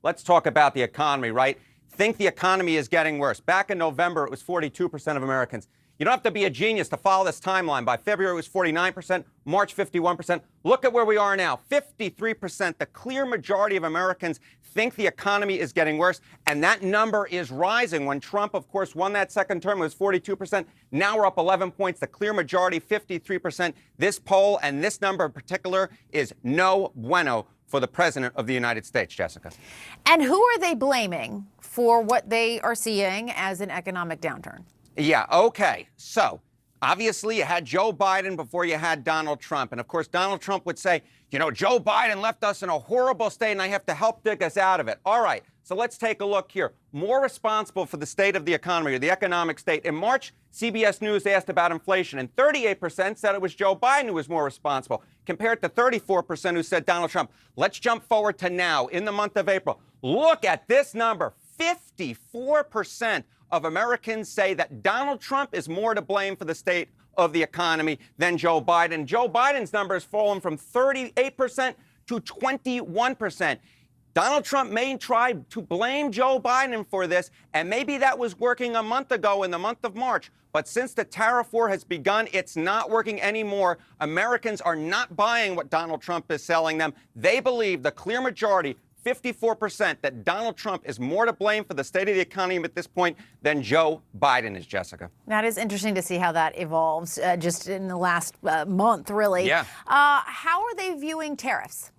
let's talk about the economy, right? Think the economy is getting worse. Back in November, it was 42% of Americans. You don't have to be a genius to follow this timeline. By February, it was 49%, March, 51%. Look at where we are now, 53%. The clear majority of Americans think the economy is getting worse, and that number is rising. When Trump, of course, won that second term, it was 42%. Now we're up 11 points. The clear majority, 53%. This poll and this number in particular is no bueno for the President of the United States, Jessica. And who are they blaming for what they are seeing as an economic downturn? Yeah, okay. So, obviously, you had Joe Biden before you had Donald Trump. And, of course, Donald Trump would say, you know, Joe Biden left us in a horrible state and I have to help dig us out of it. All right, so let's take a look here. More responsible for the state of the economy or the economic state. In March, CBS News asked about inflation, and 38% said it was Joe Biden who was more responsible, compared to 34% who said Donald Trump. Let's jump forward to now, in the month of April. Look at this number, 54% of Americans say that Donald Trump is more to blame for the state of the economy than Joe Biden. Joe Biden's number has fallen from 38% to 21%. Donald Trump may try to blame Joe Biden for this, and maybe that was working a month ago in the month of March. But since the tariff war has begun, it's not working anymore. Americans are not buying what Donald Trump is selling them. They believe, the clear majority, 54%, that Donald Trump is more to blame for the state of the economy at this point than Joe Biden is, Jessica. That is interesting to see how that evolves just in the last month, really. Yeah. How are they viewing tariffs?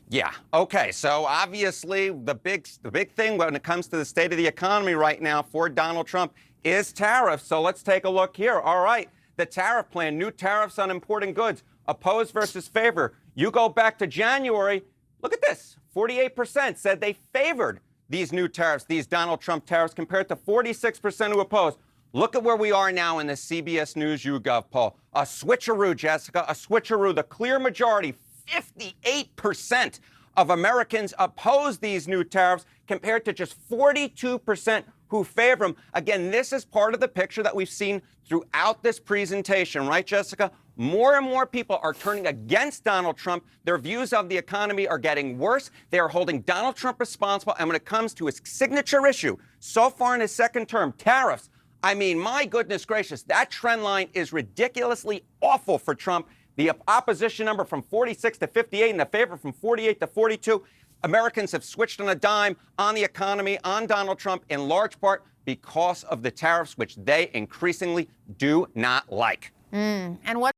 Yeah. Okay. So obviously, the big thing when it comes to the state of the economy right now for Donald Trump is tariffs. So let's take a look here. All right. The tariff plan, new tariffs on importing goods, oppose versus favor. You go back to January. Look at this. 48% said they favored these new tariffs, these Donald Trump tariffs, compared to 46% who opposed. Look at where we are now in the CBS News YouGov poll. A switcheroo, Jessica, a switcheroo. The clear majority, 58% of Americans oppose these new tariffs, compared to just 42% who favor them. Again, this is part of the picture that we've seen throughout this presentation, right, Jessica? More and more people are turning against Donald Trump. Their views of the economy are getting worse. They are holding Donald Trump responsible. And when it comes to his signature issue, so far in his second term, tariffs, I mean, my goodness gracious, that trend line is ridiculously awful for Trump. The opposition number from 46 to 58 and the favor from 48 to 42. Americans have switched on a dime on the economy, on Donald Trump, in large part because of the tariffs, which they increasingly do not like. And what